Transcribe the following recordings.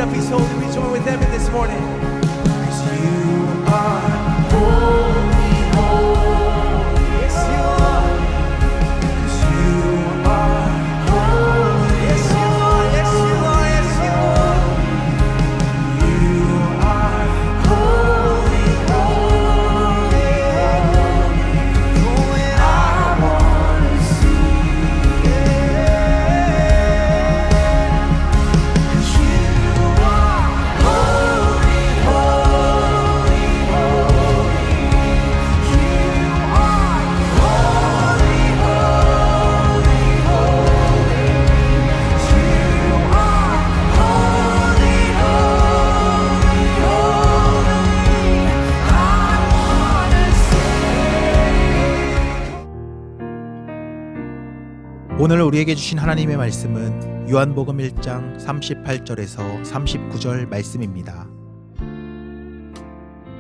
it up, He's holy. We join with heaven this morning. 'Cause you are holy, holy. Yes, you are. 'Cause you are holy. Yes, you are. Yes, you are. Yes, you are. You are holy, holy, holy. And I wanna see it. 'Cause you are holy, holy, holy. You are holy, holy, holy. You are holy, holy, holy. I wanna see. 오늘 우리에게 주신 하나님의 말씀은 요한복음 1장 38절에서 39절 말씀입니다.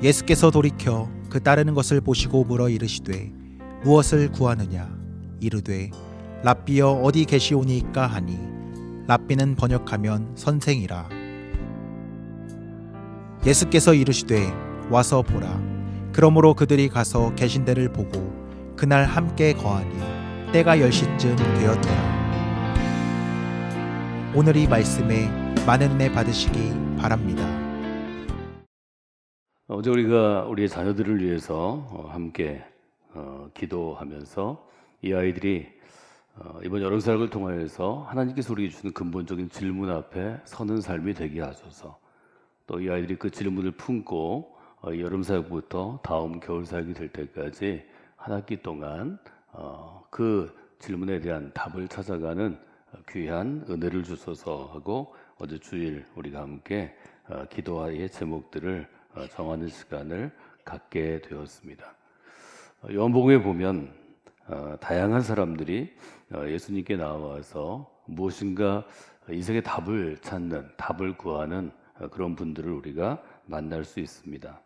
예수께서 돌이켜 그 따르는 것을 보시고 물어 이르시되 무엇을 구하느냐 이르되 랍비여 어디 계시오니이까 하니 랍비는 번역하면 선생이라. 예수께서 이르시되 와서 보라. 그러므로 그들이 가서 계신 데를 보고 그날 함께 거하니 때가 10시쯤 되었더라. 오늘 이 말씀에 많은 은혜 받으시기 바랍니다. 어제 우리가 우리의 자녀들을 위해서 함께 기도하면서 이 아이들이 이번 여름사역을 통하여서 하나님께서 우리에게 주는 근본적인 질문 앞에 서는 삶이 되게 하소서. 또 이 아이들이 그 질문을 품고 여름사역부터 다음 겨울사역이 될 때까지 한 학기 동안 그 질문에 대한 답을 찾아가는 귀한 은혜를 주소서 하고 어제 주일 우리가 함께 기도의 제목들을 정하는 시간을 갖게 되었습니다. 요한복음에 보면 다양한 사람들이 예수님께 나와서 무엇인가 인생의 답을 찾는, 답을 구하는 그런 분들을 우리가 만날 수 있습니다.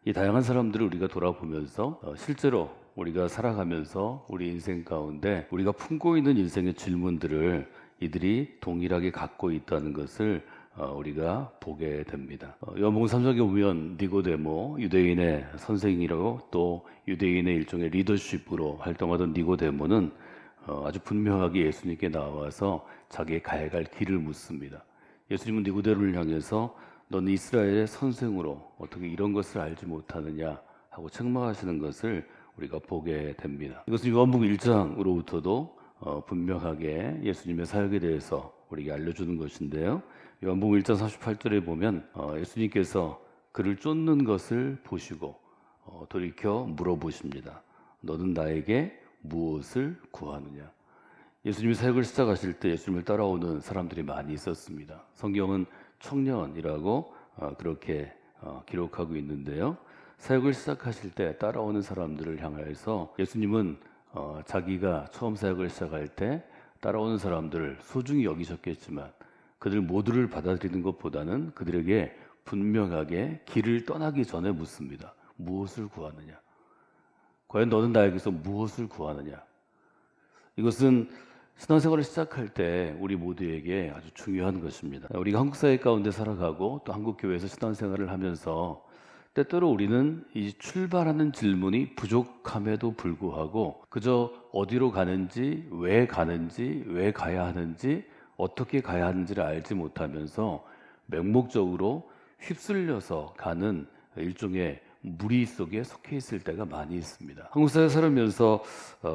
이 다양한 사람들을 우리가 돌아보면서 실제로 우리가 살아가면서 우리 인생 가운데 우리가 품고 있는 인생의 질문들을 이들이 동일하게 갖고 있다는 것을 우리가 보게 됩니다. 요한복음 3장에 보면 니고데모, 유대인의 선생이라고 또 유대인의 일종의 리더십으로 활동하던 니고데모는 아주 분명하게 예수님께 나와서 자기의 가야 갈 길을 묻습니다. 예수님은 니고데모를 향해서 너는 이스라엘의 선생으로 어떻게 이런 것을 알지 못하느냐 하고 책망하시는 것을 우리가 보게 됩니다. 이것은 요한복음 1장으로부터도 분명하게 예수님의 사역에 대해서 우리에게 알려주는 것인데요. 요한복음 1장 48절에 보면 예수님께서 그를 쫓는 것을 보시고 돌이켜 물어보십니다. 너는 나에게 무엇을 구하느냐? 예수님이 사역을 시작하실 때 예수님을 따라오는 사람들이 많이 있었습니다. 성경은 청년이라고 그렇게 기록하고 있는데요. 사역을 시작하실 때 따라오는 사람들을 향해서 예수님은 자기가 처음 사역을 시작할 때 따라오는 사람들을 소중히 여기셨겠지만 그들 모두를 받아들이는 것보다는 그들에게 분명하게 길을 떠나기 전에 묻습니다. 무엇을 구하느냐? 과연 너는 나에게서 무엇을 구하느냐? 이것은 신앙생활을 시작할 때 우리 모두에게 아주 중요한 것입니다. 우리가 한국 사회 가운데 살아가고 또 한국 교회에서 신앙생활을 하면서 때때로 우리는 이 출발하는 질문이 부족함에도 불구하고 그저 어디로 가는지, 왜 가야 하는지, 어떻게 가야 하는지를 알지 못하면서 맹목적으로 휩쓸려서 가는 일종의 무리 속에 속해 있을 때가 많이 있습니다. 한국 사회에 살면서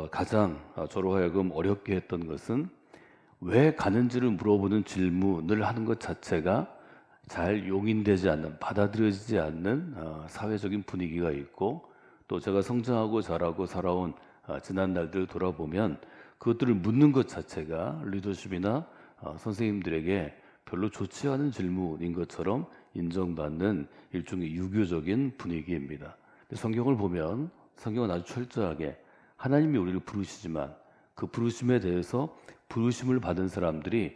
가장 저로 하여금 어렵게 했던 것은 왜 가는지를 물어보는 질문을 하는 것 자체가 잘 용인되지 않는, 받아들여지지 않는 사회적인 분위기가 있고 또 제가 성장하고 자라고 살아온 지난 날들을 돌아보면 그것들을 묻는 것 자체가 리더십이나 선생님들에게 별로 좋지 않은 질문인 것처럼 인정받는 일종의 유교적인 분위기입니다. 성경을 보면 성경은 아주 철저하게 하나님이 우리를 부르시지만 그 부르심에 대해서 부르심을 받은 사람들이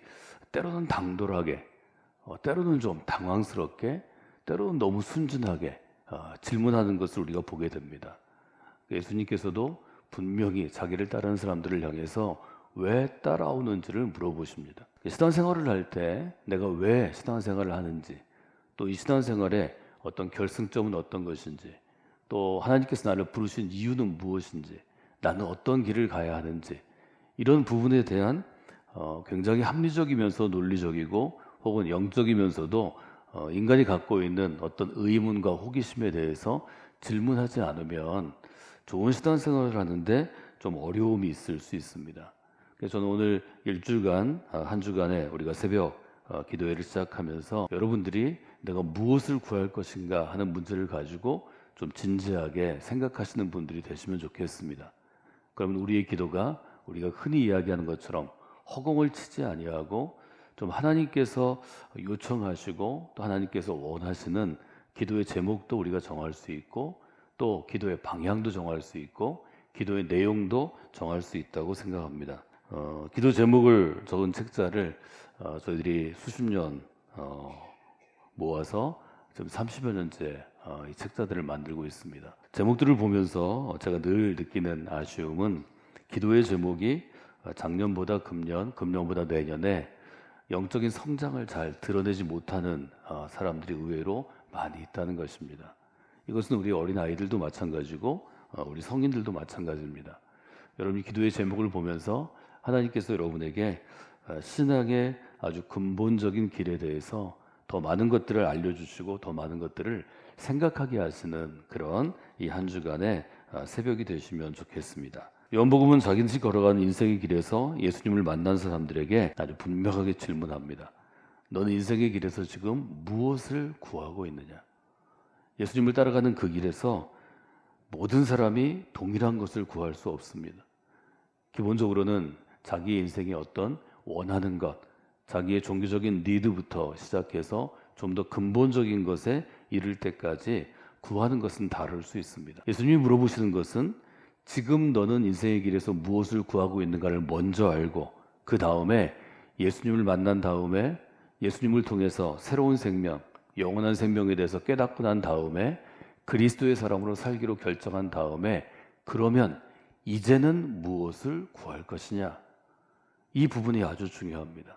때로는 당돌하게 때로는 좀 당황스럽게 때로는 너무 순진하게 질문하는 것을 우리가 보게 됩니다. 예수님께서도 분명히 자기를 따르는 사람들을 향해서 왜 따라오는지를 물어보십니다. 신앙생활을 할 때 내가 왜 신앙생활을 하는지, 또 이 신앙생활의 어떤 결승점은 어떤 것인지, 또 하나님께서 나를 부르신 이유는 무엇인지, 나는 어떤 길을 가야 하는지, 이런 부분에 대한 굉장히 합리적이면서 논리적이고 혹은 영적이면서도 인간이 갖고 있는 어떤 의문과 호기심에 대해서 질문하지 않으면 좋은 신앙생활을 하는데 좀 어려움이 있을 수 있습니다. 그래서 저는 오늘 일주일간, 한 주간에 우리가 새벽 기도회를 시작하면서 여러분들이 내가 무엇을 구할 것인가 하는 문제를 가지고 좀 진지하게 생각하시는 분들이 되시면 좋겠습니다. 그러면 우리의 기도가 우리가 흔히 이야기하는 것처럼 허공을 치지 아니하고 좀 하나님께서 요청하시고 또 하나님께서 원하시는 기도의 제목도 우리가 정할 수 있고, 또 기도의 방향도 정할 수 있고, 기도의 내용도 정할 수 있다고 생각합니다. 기도 제목을 적은 책자를 저희들이 수십 년 모아서 지금 30여 년째 이 책자들을 만들고 있습니다. 제목들을 보면서 제가 늘 느끼는 아쉬움은 기도의 제목이 작년보다 금년, 금년보다 내년에 영적인 성장을 잘 드러내지 못하는 사람들이 의외로 많이 있다는 것입니다. 이것은 우리 어린 아이들도 마찬가지고 우리 성인들도 마찬가지입니다. 여러분이 기도의 제목을 보면서 하나님께서 여러분에게 신앙의 아주 근본적인 길에 대해서 더 많은 것들을 알려주시고 더 많은 것들을 생각하게 하시는 그런 이 한 주간의 새벽이 되시면 좋겠습니다. 요한복음은 자기들이 걸어가는 인생의 길에서 예수님을 만난 사람들에게 아주 분명하게 질문합니다. 너는 인생의 길에서 지금 무엇을 구하고 있느냐? 예수님을 따라가는 그 길에서 모든 사람이 동일한 것을 구할 수 없습니다. 기본적으로는 자기 인생의 어떤 원하는 것, 자기의 종교적인 니드부터 시작해서 좀 더 근본적인 것에 이를 때까지 구하는 것은 다를 수 있습니다. 예수님이 물어보시는 것은 지금 너는 인생의 길에서 무엇을 구하고 있는가를 먼저 알고, 그 다음에 예수님을 만난 다음에 예수님을 통해서 새로운 생명, 영원한 생명에 대해서 깨닫고 난 다음에 그리스도의 사람으로 살기로 결정한 다음에 그러면 이제는 무엇을 구할 것이냐? 이 부분이 아주 중요합니다.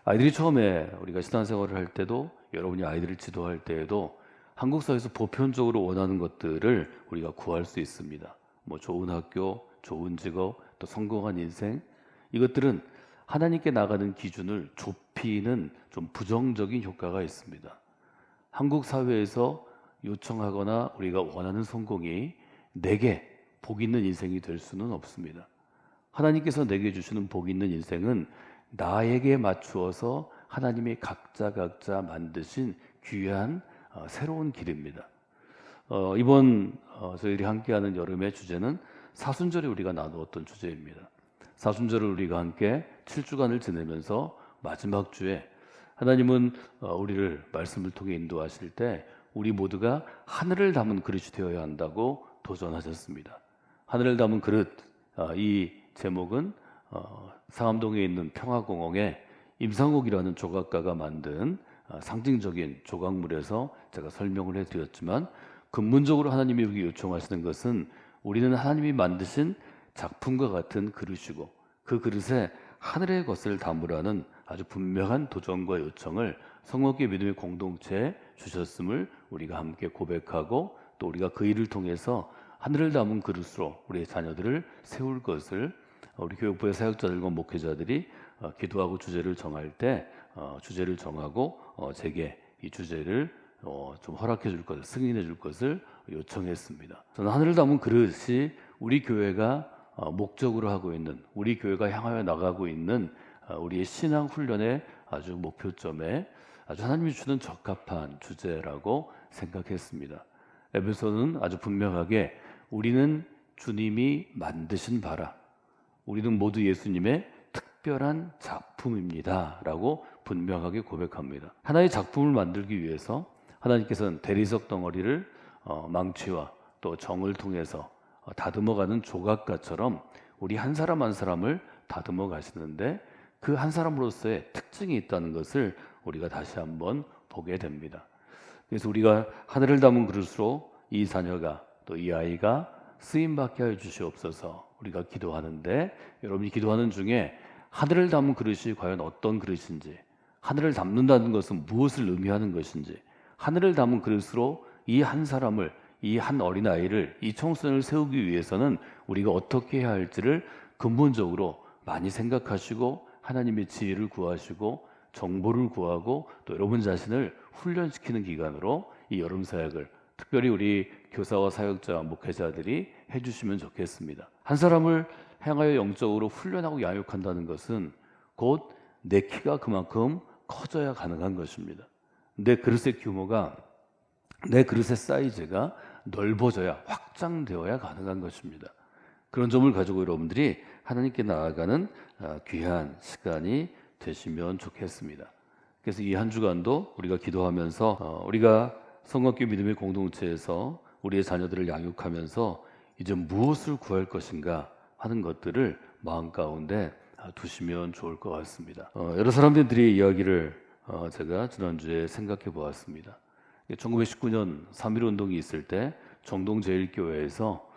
아이들이 처음에 우리가 신앙생활을 할 때도, 여러분이 아이들을 지도할 때에도 한국 사회에서 보편적으로 원하는 것들을 우리가 구할 수 있습니다. 뭐 좋은 학교, 좋은 직업, 또 성공한 인생, 이것들은 하나님께 나가는 기준을 좁히는 좀 부정적인 효과가 있습니다. 한국 사회에서 요청하거나 우리가 원하는 성공이 내게 복 있는 인생이 될 수는 없습니다. 하나님께서 내게 주시는 복 있는 인생은 나에게 맞추어서 하나님이 각자 만드신 귀한 새로운 길입니다. 이번 저희들이 함께하는 여름의 주제는 사순절에 우리가 나누었던 주제입니다. 사순절을 우리가 함께 7주간을 지내면서 마지막 주에 하나님은 우리를 말씀을 통해 인도하실 때 우리 모두가 하늘을 담은 그릇이 되어야 한다고 도전하셨습니다. 하늘을 담은 그릇, 이 제목은 상암동에 있는 평화공원에 임상옥이라는 조각가가 만든 상징적인 조각물에서 제가 설명을 해드렸지만, 근본적으로 하나님이 여기 요청하시는 것은 우리는 하나님이 만드신 작품과 같은 그릇이고 그 그릇에 하늘의 것을 담으라는 아주 분명한 도전과 요청을 성목교회 믿음의 공동체에 주셨음을 우리가 함께 고백하고, 또 우리가 그 일을 통해서 하늘을 담은 그릇으로 우리의 자녀들을 세울 것을 우리 교육부의 사역자들과 목회자들이 기도하고 주제를 정할 때 주제를 정하고 제게 이 주제를 좀 허락해 줄 것을, 승인해 줄 것을 요청했습니다. 저는 하늘을 담은 그릇이 우리 교회가 목적으로 하고 있는, 우리 교회가 향하여 나가고 있는 우리의 신앙 훈련의 아주 목표점에 아주 하나님이 주는 적합한 주제라고 생각했습니다. 에베소는 아주 분명하게 우리는 주님이 만드신 바라, 우리는 모두 예수님의 특별한 작품입니다 라고 분명하게 고백합니다. 하나의 작품을 만들기 위해서 하나님께서는 대리석 덩어리를 망치와 또 정을 통해서 다듬어가는 조각가처럼 우리 한 사람 한 사람을 다듬어 가시는데, 그 한 사람으로서의 특징이 있다는 것을 우리가 다시 한번 보게 됩니다. 그래서 우리가 하늘을 담은 그릇으로 이 자녀가, 또 이 아이가 쓰임받게 하여 주시옵소서 우리가 기도하는데, 여러분이 기도하는 중에 하늘을 담은 그릇이 과연 어떤 그릇인지, 하늘을 담는다는 것은 무엇을 의미하는 것인지, 하늘을 담은 그릇으로 이 한 사람을, 이 한 어린아이를, 이 청소년을 세우기 위해서는 우리가 어떻게 해야 할지를 근본적으로 많이 생각하시고 하나님의 지혜를 구하시고 정보를 구하고 또 여러분 자신을 훈련시키는 기간으로 이 여름 사역을 특별히 우리 교사와 사역자, 목회자들이 해주시면 좋겠습니다. 한 사람을 향하여 영적으로 훈련하고 양육한다는 것은 곧 내 키가 그만큼 커져야 가능한 것입니다. 내 그릇의 규모가, 내 그릇의 사이즈가 넓어져야, 확장되어야 가능한 것입니다. 그런 점을 가지고 여러분들이 하나님께 나아가는 귀한 시간이 되시면 좋겠습니다. 그래서 이 한 주간도 우리가 기도하면서 우리가 성곽교 믿음의 공동체에서 우리의 자녀들을 양육하면서 이제 무엇을 구할 것인가 하는 것들을 마음 가운데 두시면 좋을 것 같습니다. 여러 사람들이 이야기를 제가 지난주에 생각해 보았습니다. 1919년 3.1운동이 있을 때 정동제일교회에서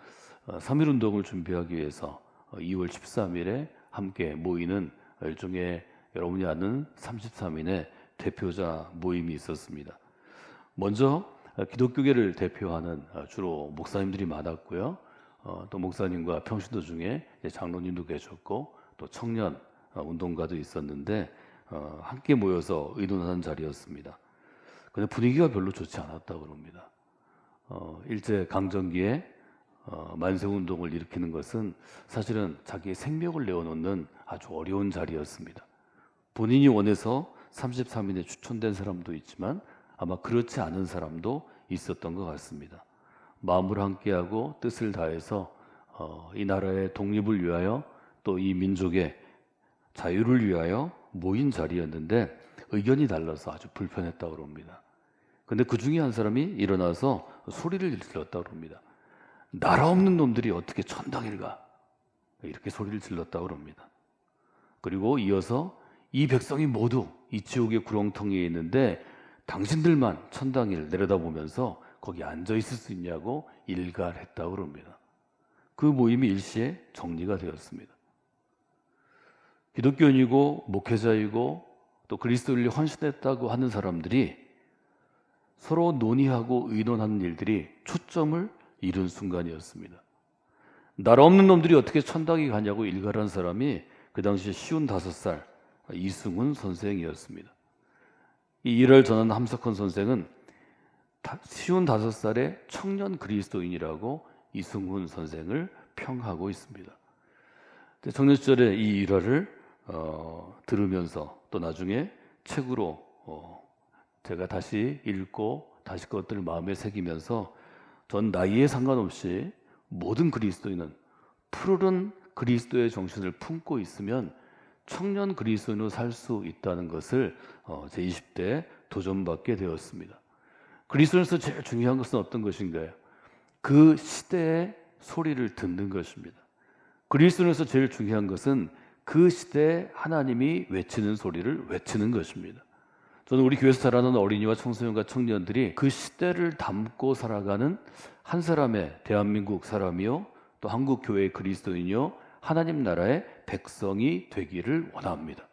3.1운동을 준비하기 위해서 2월 13일에 함께 모이는 일종의 여러분이 아는 33인의 대표자 모임이 있었습니다. 먼저 기독교계를 대표하는 주로 목사님들이 많았고요. 또 목사님과 평신도 중에 장로님도 계셨고 또 청년 운동가도 있었는데 함께 모여서 의논하는 자리였습니다. 근데 분위기가 별로 좋지 않았다고 합니다. 일제 강점기에 만세운동을 일으키는 것은 사실은 자기의 생명을 내어놓는 아주 어려운 자리였습니다. 본인이 원해서 33인에 추천된 사람도 있지만 아마 그렇지 않은 사람도 있었던 것 같습니다. 마음을 함께하고 뜻을 다해서 이 나라의 독립을 위하여 또 이 민족의 자유를 위하여 모인 자리였는데 의견이 달라서 아주 불편했다고 합니다. 근데 그 중에 한 사람이 일어나서 소리를 질렀다고 합니다. 나라 없는 놈들이 어떻게 천당일 가? 이렇게 소리를 질렀다고 합니다. 그리고 이어서 이 백성이 모두 이 지옥의 구렁텅이에 있는데 당신들만 천당을 내려다보면서 거기 앉아 있을 수 있냐고 일갈했다고 합니다. 그 모임이 일시에 정리가 되었습니다. 기독교인이고 목회자이고 또 그리스도를 헌신했다고 하는 사람들이 서로 논의하고 의논하는 일들이 초점을 잃은 순간이었습니다. 나라 없는 놈들이 어떻게 천당에 가냐고 일갈한 사람이 그 당시 55살 이승훈 선생이었습니다. 이 일을 전한 함석헌 선생은 55살의 청년 그리스도인이라고 이승훈 선생을 평하고 있습니다. 청년 시절에 이 일화를 들으면서 또 나중에 책으로 제가 다시 읽고 다시 그것들을 마음에 새기면서 전 나이에 상관없이 모든 그리스도인은 푸르른 그리스도의 정신을 품고 있으면 청년 그리스도인으로 살 수 있다는 것을 제 20대에 도전받게 되었습니다. 그리스도인에서 제일 중요한 것은 어떤 것인가요? 그 시대의 소리를 듣는 것입니다. 그리스도인에서 제일 중요한 것은 그 시대에 하나님이 외치는 소리를 외치는 것입니다. 저는 우리 교회에서 자라는 어린이와 청소년과 청년들이 그 시대를 담고 살아가는 한 사람의 대한민국 사람이요 또 한국 교회의 그리스도인이요 하나님 나라의 백성이 되기를 원합니다.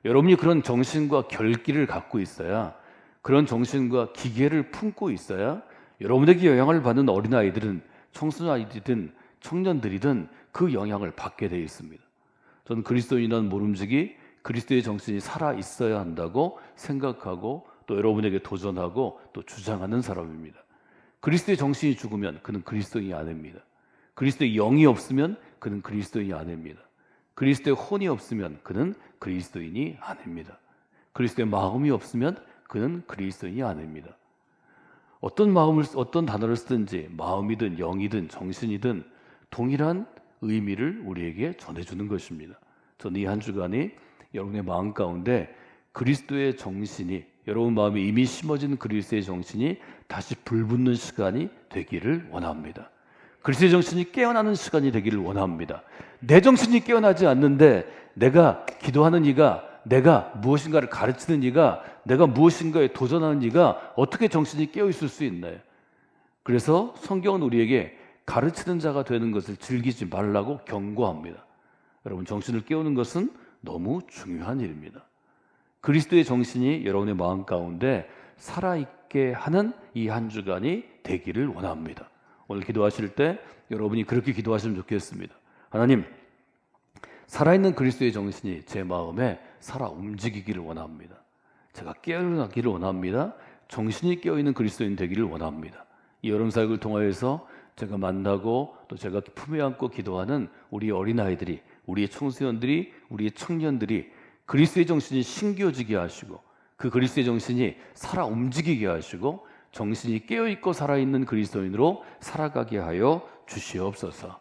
여러분이 그런 정신과 결기를 갖고 있어야, 그런 정신과 기계를 품고 있어야 여러분에게 영향을 받는 어린아이들은 청소년 아이들이든 청년들이든 그 영향을 받게 되어 있습니다. 저는 그리스도인이라는 모름지기 그리스도의 정신이 살아 있어야 한다고 생각하고 또 여러분에게 도전하고 또 주장하는 사람입니다. 그리스도의 정신이 죽으면 그는 그리스도인이 아닙니다. 그리스도의 영이 없으면 그는 그리스도인이 아닙니다. 그리스도의 혼이 없으면 그는 그리스도인이 아닙니다. 그리스도의 마음이 없으면 그는 그리스도인이 아닙니다. 어떤 단어를 쓰든지 마음이든 영이든 정신이든 동일한 의미를 우리에게 전해주는 것입니다. 저는 이 한 주간이 여러분의 마음 가운데 그리스도의 정신이, 여러분 마음에 이미 심어진 그리스도의 정신이 다시 불붙는 시간이 되기를 원합니다. 그리스도의 정신이 깨어나는 시간이 되기를 원합니다. 내 정신이 깨어나지 않는데 내가 기도하는 이가, 내가 무엇인가를 가르치는 이가, 내가 무엇인가에 도전하는 이가 어떻게 정신이 깨어 있을 수 있나요? 그래서 성경은 우리에게 가르치는 자가 되는 것을 즐기지 말라고 경고합니다. 여러분, 정신을 깨우는 것은 너무 중요한 일입니다. 그리스도의 정신이 여러분의 마음 가운데 살아있게 하는 이 한 주간이 되기를 원합니다. 오늘 기도하실 때 여러분이 그렇게 기도하시면 좋겠습니다. 하나님, 살아있는 그리스도의 정신이 제 마음에 살아 움직이기를 원합니다. 제가 깨어나기를 원합니다. 정신이 깨어있는 그리스도인 되기를 원합니다. 이 여름 사역을 통하여서 제가 만나고 또 제가 품에 안고 기도하는 우리 어린아이들이, 우리의 청소년들이, 우리의 청년들이 그리스도의 정신이 신겨지게 하시고 그 그리스도의 정신이 살아 움직이게 하시고 정신이 깨어있고 살아있는 그리스도인으로 살아가게 하여 주시옵소서.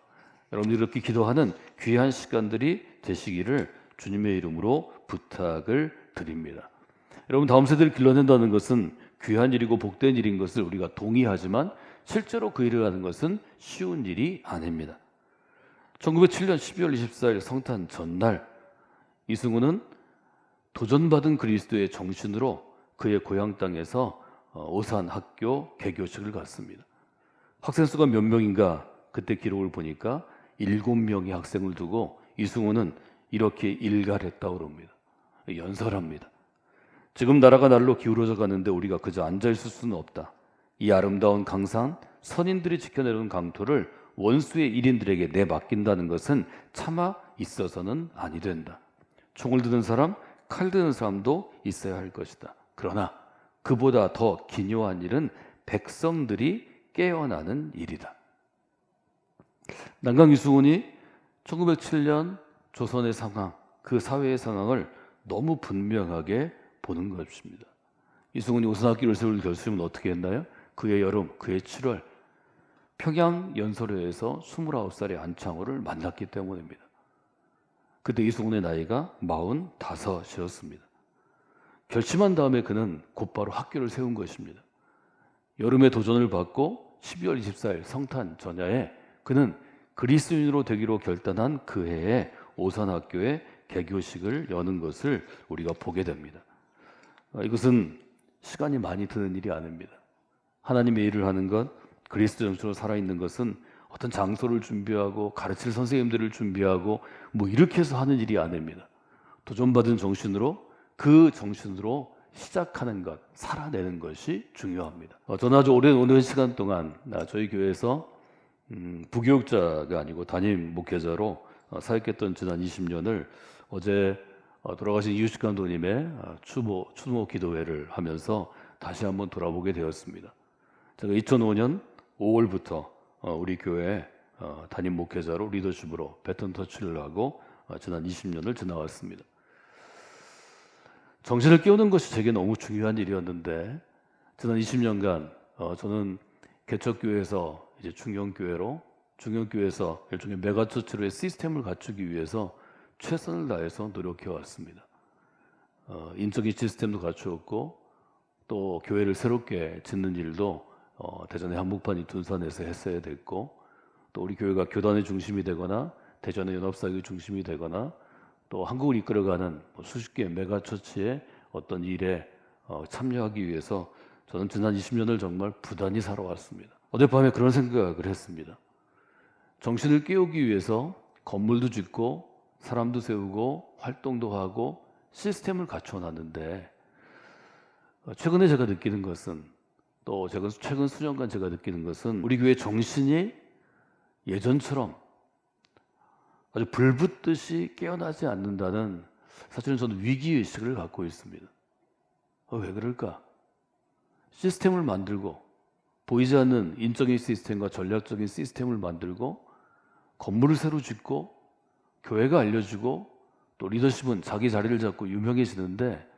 여러분들이 이렇게 기도하는 귀한 시간들이 되시기를 주님의 이름으로 부탁을 드립니다. 여러분, 다음 세대를 길러낸다는 것은 귀한 일이고 복된 일인 것을 우리가 동의하지만 실제로 그 일을 하는 것은 쉬운 일이 아닙니다. 1907년 12월 24일 성탄 전날 이승우는 도전받은 그리스도의 정신으로 그의 고향 땅에서 오산 학교 개교식을 갔습니다. 학생 수가 몇 명인가 그때 기록을 보니까 7명의 학생을 두고 이승우는 이렇게 일갈했다고 그럽니다. 연설합니다. 지금 나라가 날로 기울어져 가는데 우리가 그저 앉아있을 수는 없다. 이 아름다운 강산, 선인들이 지켜내려는 강토를 원수의 일인들에게 내맡긴다는 것은 차마 있어서는 아니 된다. 총을 드는 사람, 칼 드는 사람도 있어야 할 것이다. 그러나 그보다 더 기묘한 일은 백성들이 깨어나는 일이다. 난강 이승훈이 1907년 조선의 상황, 그 사회의 상황을 너무 분명하게 보는 것입니다. 이승훈이 오산학교를 세울 결심은 어떻게 했나요? 그해 여름, 그해 7월 평양 연설회에서 29살의 안창호를 만났기 때문입니다. 그때 이승훈의 나이가 45이었습니다. 결심한 다음에 그는 곧바로 학교를 세운 것입니다. 여름에 도전을 받고 12월 24일 성탄 전야에 그는 그리스도인으로 되기로 결단한 그 해에 오산학교에 개교식을 여는 것을 우리가 보게 됩니다. 이것은 시간이 많이 드는 일이 아닙니다. 하나님의 일을 하는 것, 그리스도 정신으로 살아있는 것은 어떤 장소를 준비하고 가르칠 선생님들을 준비하고 뭐 이렇게 해서 하는 일이 아닙니다. 도전받은 정신으로 그 정신으로 시작하는 것, 살아내는 것이 중요합니다. 저는 아주 오랜 시간 동안 저희 교회에서 부교육자가 아니고 담임 목회자로 사역했던 지난 20년을 어제 돌아가신 이유식 감독님의 추모 기도회를 하면서 다시 한번 돌아보게 되었습니다. 제가 2005년 5월부터 우리 교회 담임 목회자로 리더십으로 배턴 터치를 하고 지난 20년을 지나왔습니다. 정신을 깨우는 것이 제게 너무 중요한 일이었는데 지난 20년간 저는 개척교회에서 이제 중형교회에서 일종의 메가처치로의 시스템을 갖추기 위해서 최선을 다해서 노력해 왔습니다. 인적인 시스템도 갖추었고 또 교회를 새롭게 짓는 일도 대전의 한복판 이둔산에서 했어야 됐고 또 우리 교회가 교단의 중심이 되거나 대전의 연합사역의 중심이 되거나 또 한국을 이끌어가는 수십 개의 메가처치의 어떤 일에 참여하기 위해서 저는 지난 20년을 정말 부단히 살아왔습니다. 어젯밤에 그런 생각을 했습니다. 정신을 깨우기 위해서 건물도 짓고 사람도 세우고 활동도 하고 시스템을 갖춰놨는데 최근에 제가 느끼는 것은 또 최근 수년간 제가 느끼는 것은 우리 교회 정신이 예전처럼 아주 불붙듯이 깨어나지 않는다는 사실은 저는 위기의식을 갖고 있습니다. 왜 그럴까? 시스템을 만들고 보이지 않는 인적인 시스템과 전략적인 시스템을 만들고 건물을 새로 짓고 교회가 알려지고 또 리더십은 자기 자리를 잡고 유명해지는데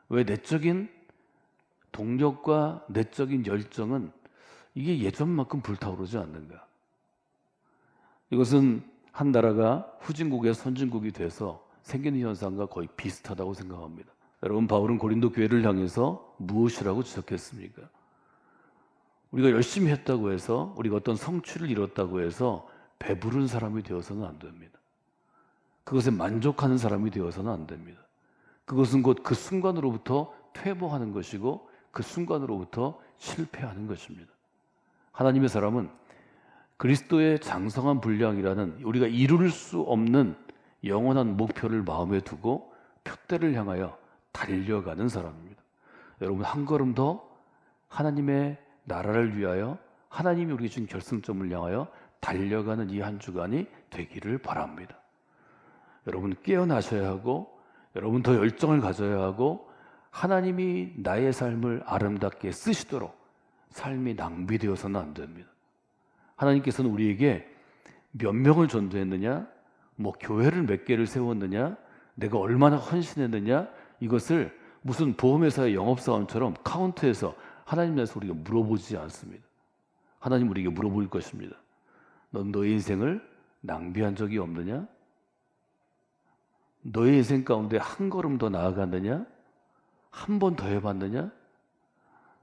왜 내적인 동력과 내적인 열정은 이게 예전만큼 불타오르지 않는가? 이것은 한 나라가 후진국의 선진국이 돼서 생기는 현상과 거의 비슷하다고 생각합니다. 여러분, 바울은 고린도 교회를 향해서 무엇이라고 지적했습니까? 우리가 열심히 했다고 해서 우리가 어떤 성취를 이뤘다고 해서 배부른 사람이 되어서는 안 됩니다. 그것에 만족하는 사람이 되어서는 안 됩니다. 그것은 곧 그 순간으로부터 퇴보하는 것이고 그 순간으로부터 실패하는 것입니다. 하나님의 사람은 그리스도의 장성한 분량이라는 우리가 이룰 수 없는 영원한 목표를 마음에 두고 표대를 향하여 달려가는 사람입니다. 여러분, 한 걸음 더 하나님의 나라를 위하여 하나님이 우리에게 준 결승점을 향하여 달려가는 이 한 주간이 되기를 바랍니다. 여러분, 깨어나셔야 하고, 여러분 더 열정을 가져야 하고, 하나님이 나의 삶을 아름답게 쓰시도록 삶이 낭비되어서는 안 됩니다. 하나님께서는 우리에게 몇 명을 전도했느냐, 교회를 몇 개를 세웠느냐, 내가 얼마나 헌신했느냐, 이것을 무슨 보험회사의 영업사원처럼 카운트해서 하나님 앞에서 우리가 물어보지 않습니다. 하나님 우리에게 물어볼 것입니다. 넌 너의 인생을 낭비한 적이 없느냐? 너의 인생 가운데 한 걸음 더 나아갔느냐? 한 번 더 해봤느냐?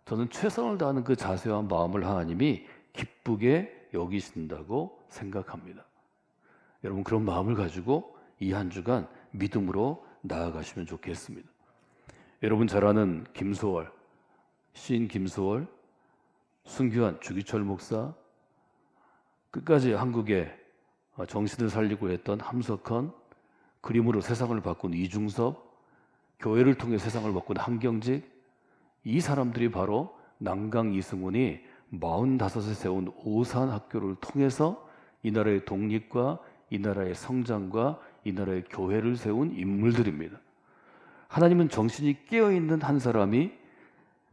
저는 최선을 다하는 그 자세와 마음을 하나님이 기쁘게 여기신다고 생각합니다. 여러분, 그런 마음을 가지고 이 한 주간 믿음으로 나아가시면 좋겠습니다. 여러분 잘 아는 김소월, 시인 김소월, 순교한 주기철 목사, 끝까지 한국의 정신을 살리고 했던 함석헌, 그림으로 세상을 바꾼 이중섭, 교회를 통해 세상을 바꾼 한경직, 이 사람들이 바로 남강 이승훈이 45세 세운 오산 학교를 통해서 이 나라의 독립과 이 나라의 성장과 이 나라의 교회를 세운 인물들입니다. 하나님은 정신이 깨어있는 한 사람이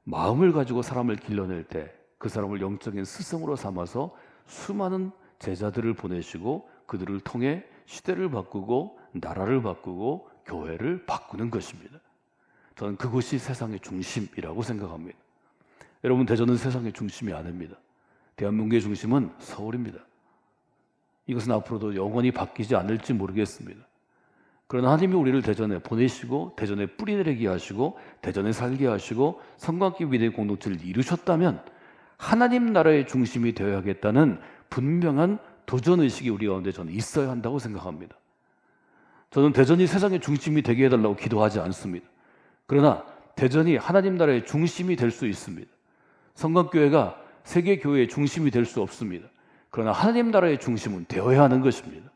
마음을 가지고 사람을 길러낼 때 그 사람을 영적인 스승으로 삼아서 수많은 제자들을 보내시고 그들을 통해 시대를 바꾸고 나라를 바꾸고 교회를 바꾸는 것입니다. 저는 그것이 세상의 중심이라고 생각합니다. 여러분, 대전은 세상의 중심이 아닙니다. 대한민국의 중심은 서울입니다. 이것은 앞으로도 영원히 바뀌지 않을지 모르겠습니다. 그러나 하나님이 우리를 대전에 보내시고 대전에 뿌리 내리게 하시고 대전에 살게 하시고 성곽기 위대의 공동체를 이루셨다면 하나님 나라의 중심이 되어야겠다는 분명한 도전의식이 우리 가운데 저는 있어야 한다고 생각합니다. 저는 대전이 세상의 중심이 되게 해달라고 기도하지 않습니다. 그러나 대전이 하나님 나라의 중심이 될 수 있습니다. 성곽교회가 세계 교회의 중심이 될 수 없습니다. 그러나 하나님 나라의 중심은 되어야 하는 것입니다.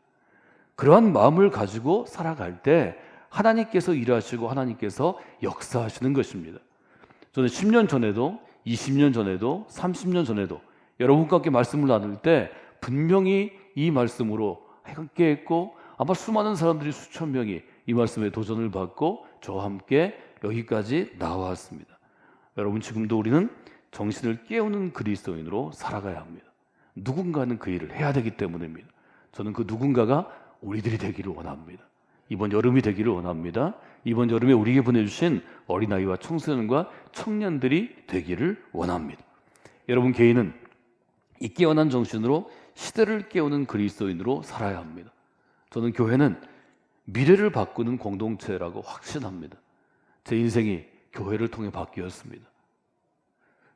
그러한 마음을 가지고 살아갈 때 하나님께서 일하시고 하나님께서 역사하시는 것입니다. 저는 10년 전에도 20년 전에도 30년 전에도 여러분과 함께 말씀을 나눌 때 분명히 이 말씀으로 함께 했고 아마 수많은 사람들이 수천 명이 이 말씀에 도전을 받고 저와 함께 여기까지 나왔습니다. 여러분, 지금도 우리는 정신을 깨우는 그리스도인으로 살아가야 합니다. 누군가는 그 일을 해야 되기 때문입니다. 저는 그 누군가가 우리들이 되기를 원합니다. 이번 여름이 되기를 원합니다. 이번 여름에 우리에게 보내주신 어린아이와 청소년과 청년들이 되기를 원합니다. 여러분, 개인은 이 깨어난 정신으로 시대를 깨우는 그리스도인으로 살아야 합니다. 저는 교회는 미래를 바꾸는 공동체라고 확신합니다. 제 인생이 교회를 통해 바뀌었습니다.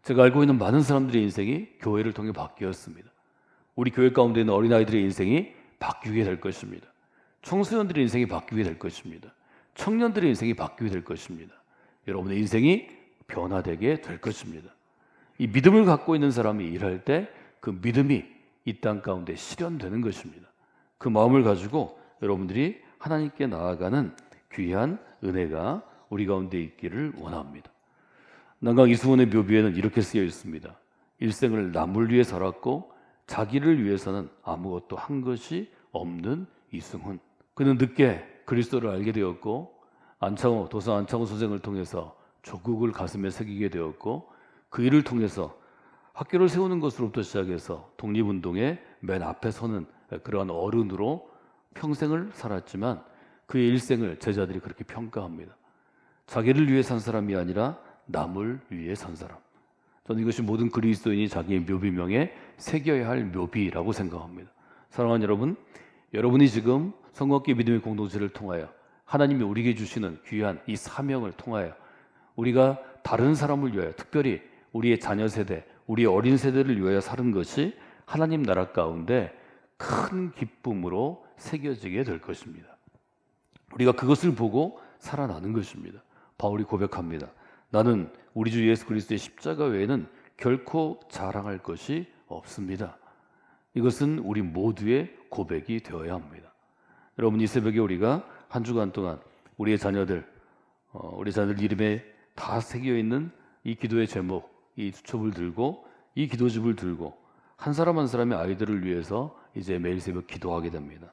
제가 알고 있는 많은 사람들의 인생이 교회를 통해 바뀌었습니다. 우리 교회 가운데 있는 어린아이들의 인생이 바뀌게 될 것입니다. 청소년들의 인생이 바뀌게 될 것입니다. 청년들의 인생이 바뀌게 될 것입니다. 여러분의 인생이 변화되게 될 것입니다. 이 믿음을 갖고 있는 사람이 일할 때 그 믿음이 이 땅 가운데 실현되는 것입니다. 그 마음을 가지고 여러분들이 하나님께 나아가는 귀한 은혜가 우리 가운데 있기를 원합니다. 남강 이승훈의 묘비에는 이렇게 쓰여 있습니다. 일생을 남을 위해 살았고 자기를 위해서는 아무것도 한 것이 없는 이승훈. 그는 늦게 그리스도를 알게 되었고 도서 안창호 선생을 통해서 조국을 가슴에 새기게 되었고 그 일을 통해서 학교를 세우는 것으로부터 시작해서 독립운동의 맨 앞에 서는 그러한 어른으로 평생을 살았지만 그의 일생을 제자들이 그렇게 평가합니다. 자기를 위해 산 사람이 아니라 남을 위해 산 사람. 저는 이것이 모든 그리스도인이 자기의 묘비명에 새겨야 할 묘비라고 생각합니다. 사랑하는 여러분, 여러분이 지금 성곽기 믿음의 공동체를 통하여 하나님이 우리에게 주시는 귀한 이 사명을 통하여 우리가 다른 사람을 위하여, 특별히 우리의 자녀 세대, 우리의 어린 세대를 위하여 사는 것이 하나님 나라 가운데 큰 기쁨으로 새겨지게 될 것입니다. 우리가 그것을 보고 살아나는 것입니다. 바울이 고백합니다. 나는 우리 주 예수 그리스도의 십자가 외에는 결코 자랑할 것이 없습니다. 이것은 우리 모두의 고백이 되어야 합니다. 여러분, 이 새벽에 우리가 한 주간 동안 우리 자녀들 이름에 다 새겨 있는 이 기도의 제목, 이 수첩을 들고 이 기도집을 들고 한 사람 한 사람의 아이들을 위해서 이제 매일 새벽 기도하게 됩니다.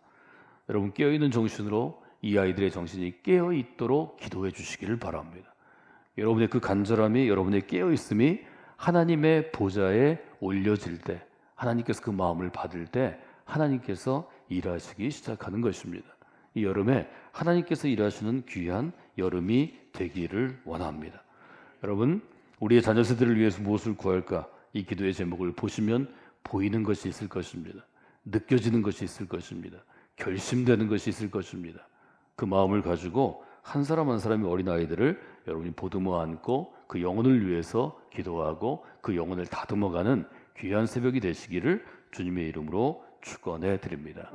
여러분, 깨어있는 정신으로 이 아이들의 정신이 깨어있도록 기도해 주시기를 바랍니다. 여러분의 그 간절함이, 여러분의 깨어있음이 하나님의 보좌에 올려질 때, 하나님께서 그 마음을 받을 때 하나님께서 일하시기 시작하는 것입니다. 이 여름에 하나님께서 일하시는 귀한 여름이 되기를 원합니다. 여러분, 우리의 자녀 세대를 위해서 무엇을 구할까? 이 기도의 제목을 보시면 보이는 것이 있을 것입니다. 느껴지는 것이 있을 것입니다. 결심되는 것이 있을 것입니다. 그 마음을 가지고 한 사람 한 사람의 어린아이들을 여러분이 보듬어 안고 그 영혼을 위해서 기도하고 그 영혼을 다듬어가는 귀한 새벽이 되시기를 주님의 이름으로 축원해 드립니다.